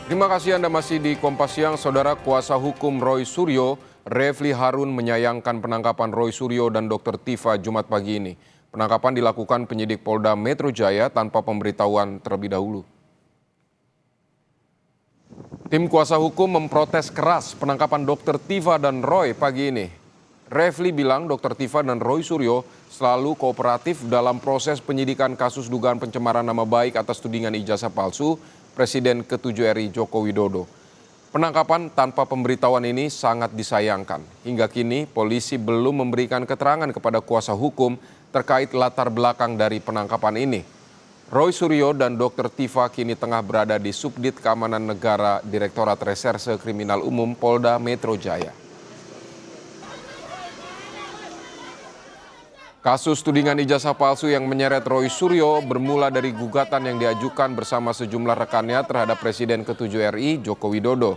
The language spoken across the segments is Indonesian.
Terima kasih Anda masih di Kompas Siang. Saudara, kuasa hukum Roy Suryo, Refli Harun menyayangkan penangkapan Roy Suryo dan Dr. Tifa Jumat pagi ini. Penangkapan dilakukan penyidik Polda Metro Jaya tanpa pemberitahuan terlebih dahulu. Tim kuasa hukum memprotes keras penangkapan Dr. Tifa dan Roy pagi ini. Refli bilang Dr. Tifa dan Roy Suryo selalu kooperatif dalam proses penyidikan kasus dugaan pencemaran nama baik atas tudingan ijazah palsu Presiden ke-7 RI Joko Widodo. Penangkapan tanpa pemberitahuan ini sangat disayangkan. Hingga kini polisi belum memberikan keterangan kepada kuasa hukum terkait latar belakang dari penangkapan ini. Roy Suryo dan Dr. Tifa kini tengah berada di Subdit Keamanan Negara Direktorat Reserse Kriminal Umum Polda Metro Jaya. Kasus tudingan ijazah palsu yang menyeret Roy Suryo bermula dari gugatan yang diajukan bersama sejumlah rekannya terhadap Presiden ke-7 RI Joko Widodo.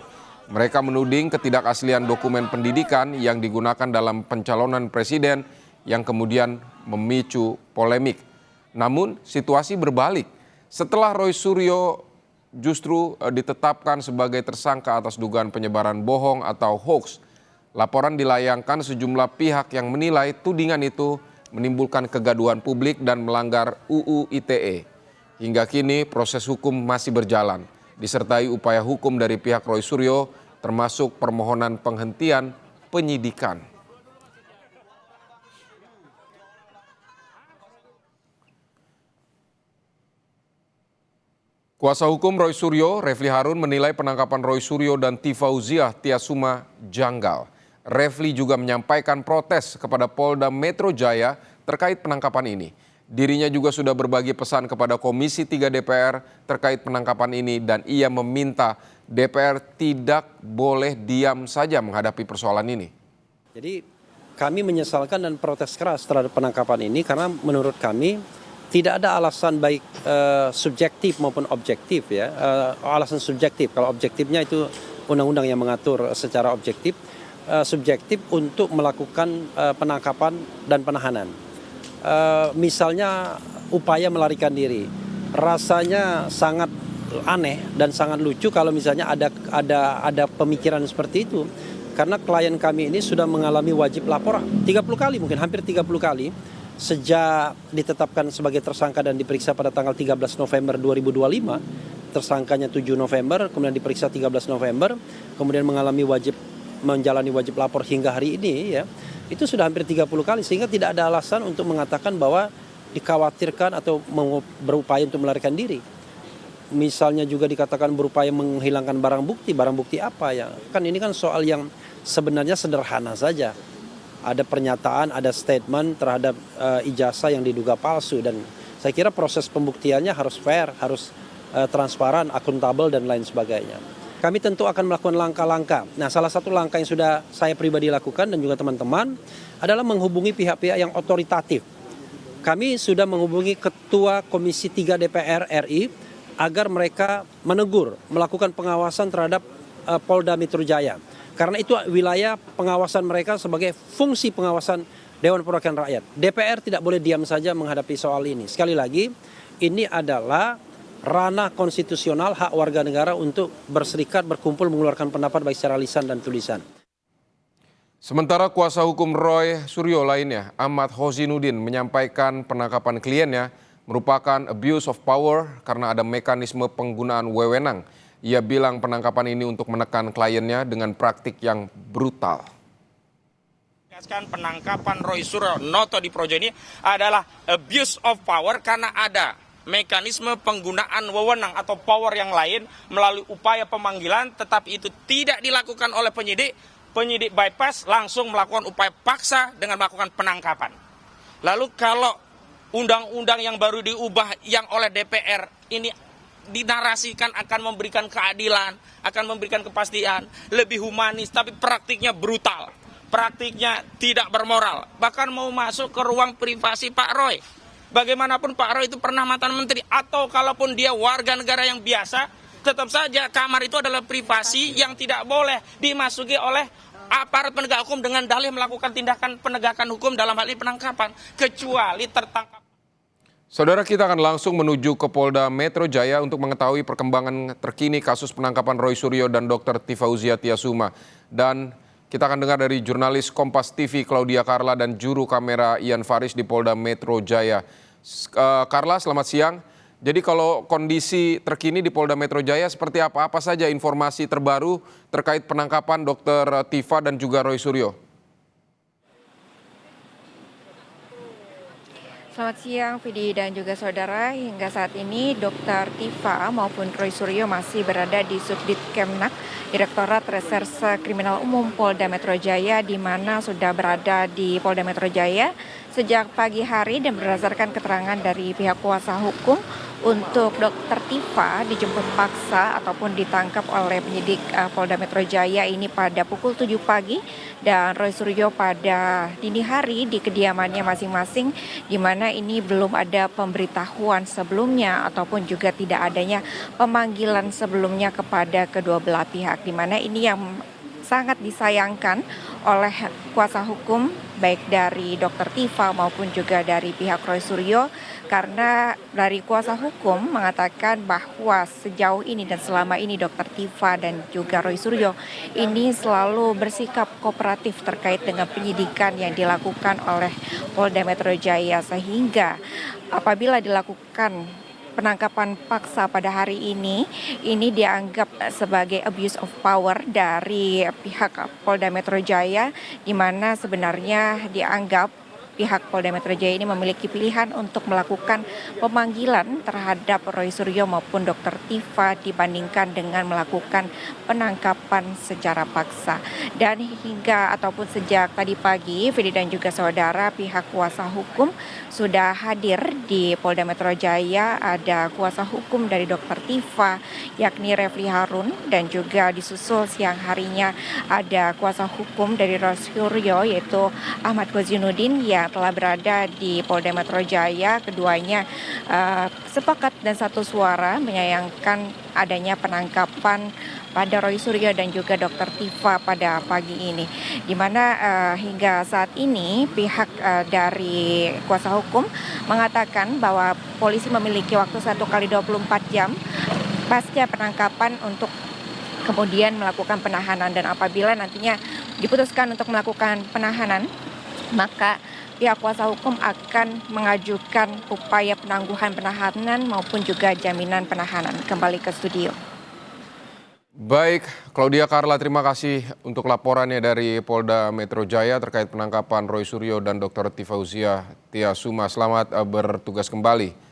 Mereka menuding ketidakaslian dokumen pendidikan yang digunakan dalam pencalonan presiden yang kemudian memicu polemik. Namun situasi berbalik. Setelah Roy Suryo justru ditetapkan sebagai tersangka atas dugaan penyebaran bohong atau hoax, laporan dilayangkan sejumlah pihak yang menilai tudingan itu menimbulkan kegaduhan publik dan melanggar UU ITE. Hingga kini proses hukum masih berjalan, disertai upaya hukum dari pihak Roy Suryo, termasuk permohonan penghentian penyidikan. Kuasa hukum Roy Suryo, Refli Harun, menilai penangkapan Roy Suryo dan Tifauziah Tiasuma janggal. Refli juga menyampaikan protes kepada Polda Metro Jaya terkait penangkapan ini. Dirinya juga sudah berbagi pesan kepada Komisi 3 DPR terkait penangkapan ini dan ia meminta DPR tidak boleh diam saja menghadapi persoalan ini. Jadi kami menyesalkan dan protes keras terhadap penangkapan ini karena menurut kami tidak ada alasan baik subjektif maupun objektif ya. Alasan subjektif, kalau objektifnya itu undang-undang yang mengatur secara objektif. Subjektif untuk melakukan penangkapan dan penahanan. Misalnya upaya melarikan diri, rasanya sangat aneh dan sangat lucu kalau misalnya ada pemikiran seperti itu. Karena klien kami ini sudah mengalami wajib lapor 30 kali, mungkin hampir 30 kali sejak ditetapkan sebagai tersangka dan diperiksa pada tanggal 13 November 2025. Tersangkanya 7 November, kemudian diperiksa 13 November, kemudian menjalani wajib lapor hingga hari ini ya, itu sudah hampir 30 kali sehingga tidak ada alasan untuk mengatakan bahwa dikhawatirkan atau berupaya untuk melarikan diri. Misalnya juga dikatakan berupaya menghilangkan barang bukti apa ya? Kan ini kan soal yang sebenarnya sederhana saja. Ada pernyataan, ada statement terhadap ijazah yang diduga palsu dan saya kira proses pembuktiannya harus fair, harus transparan, akuntabel dan lain sebagainya. Kami tentu akan melakukan langkah-langkah. Nah, salah satu langkah yang sudah saya pribadi lakukan dan juga teman-teman adalah menghubungi pihak-pihak yang otoritatif. Kami sudah menghubungi Ketua Komisi 3 DPR RI agar mereka menegur, melakukan pengawasan terhadap Polda Metro Jaya. Karena itu wilayah pengawasan mereka sebagai fungsi pengawasan Dewan Perwakilan Rakyat. DPR tidak boleh diam saja menghadapi soal ini. Sekali lagi, ini adalah ranah konstitusional hak warga negara untuk berserikat, berkumpul, mengeluarkan pendapat baik secara lisan dan tulisan. Sementara kuasa hukum Roy Suryo lainnya, Ahmad Hozinuddin, menyampaikan penangkapan kliennya merupakan abuse of power karena ada mekanisme penggunaan wewenang. Ia bilang penangkapan ini untuk menekan kliennya dengan praktik yang brutal. Penangkapan Roy Suryo Noto di Projo ini adalah abuse of power karena ada mekanisme penggunaan wewenang atau power yang lain melalui upaya pemanggilan, tetapi itu tidak dilakukan oleh penyidik. Penyidik bypass langsung melakukan upaya paksa dengan melakukan penangkapan. Lalu kalau undang-undang yang baru diubah yang oleh DPR ini dinarasikan akan memberikan keadilan, akan memberikan kepastian, lebih humanis, tapi praktiknya brutal, praktiknya tidak bermoral, bahkan mau masuk ke ruang privasi Pak Roy. Bagaimanapun Pak Roy itu pernah mantan menteri, atau kalaupun dia warga negara yang biasa, tetap saja kamar itu adalah privasi yang tidak boleh dimasuki oleh aparat penegak hukum dengan dalih melakukan tindakan penegakan hukum dalam hal ini penangkapan, kecuali tertangkap. Saudara, kita akan langsung menuju ke Polda Metro Jaya untuk mengetahui perkembangan terkini kasus penangkapan Roy Suryo dan Dr. Tifauzia Tiasuma. Dan kita akan dengar dari jurnalis Kompas TV Claudia Carla dan juru kamera Ian Faris di Polda Metro Jaya. Carla, selamat siang. Jadi kalau kondisi terkini di Polda Metro Jaya seperti apa? Apa saja informasi terbaru terkait penangkapan Dr. Tifa dan juga Roy Suryo? Selamat siang, Vidi dan juga saudara. Hingga saat ini, Dr. Tifa maupun Roy Suryo masih berada di Subdit Kemnak, Direktorat Reserse Kriminal Umum Polda Metro Jaya, di mana sudah berada di Polda Metro Jaya sejak pagi hari dan berdasarkan keterangan dari pihak kuasa hukum untuk Dr. Tifa dijemput paksa ataupun ditangkap oleh penyidik Polda Metro Jaya ini pada pukul 7 pagi dan Roy Suryo pada dini hari di kediamannya masing-masing, di mana ini belum ada pemberitahuan sebelumnya ataupun juga tidak adanya pemanggilan sebelumnya kepada kedua belah pihak, di mana ini yang sangat disayangkan oleh kuasa hukum baik dari Dr. Tifa maupun juga dari pihak Roy Suryo, karena dari kuasa hukum mengatakan bahwa sejauh ini dan selama ini Dr. Tifa dan juga Roy Suryo ini selalu bersikap kooperatif terkait dengan penyidikan yang dilakukan oleh Polda Metro Jaya, sehingga apabila dilakukan penangkapan paksa pada hari ini dianggap sebagai abuse of power dari pihak Polda Metro Jaya, di mana sebenarnya dianggap pihak Polda Metro Jaya ini memiliki pilihan untuk melakukan pemanggilan terhadap Roy Suryo maupun Dr. Tifa dibandingkan dengan melakukan penangkapan secara paksa. Dan hingga ataupun sejak tadi pagi, Vidi dan juga saudara, pihak kuasa hukum sudah hadir di Polda Metro Jaya. Ada kuasa hukum dari Dr. Tifa yakni Refli Harun, dan juga disusul siang harinya ada kuasa hukum dari Roy Suryo yaitu Ahmad Kozinudin yang telah berada di Polda Metro Jaya. Keduanya sepakat dan satu suara menyayangkan adanya penangkapan pada Roy Suryo dan juga Dr. Tifa pada pagi ini, di mana hingga saat ini pihak dari kuasa hukum mengatakan bahwa polisi memiliki waktu 1 kali 24 jam pasca penangkapan untuk kemudian melakukan penahanan, dan apabila nantinya diputuskan untuk melakukan penahanan, maka pihak kuasa hukum akan mengajukan upaya penangguhan penahanan maupun juga jaminan penahanan. Kembali ke studio. Baik, Claudia Carla, terima kasih untuk laporannya dari Polda Metro Jaya terkait penangkapan Roy Suryo dan Dr. Tifauzia Tiasuma. Selamat bertugas kembali.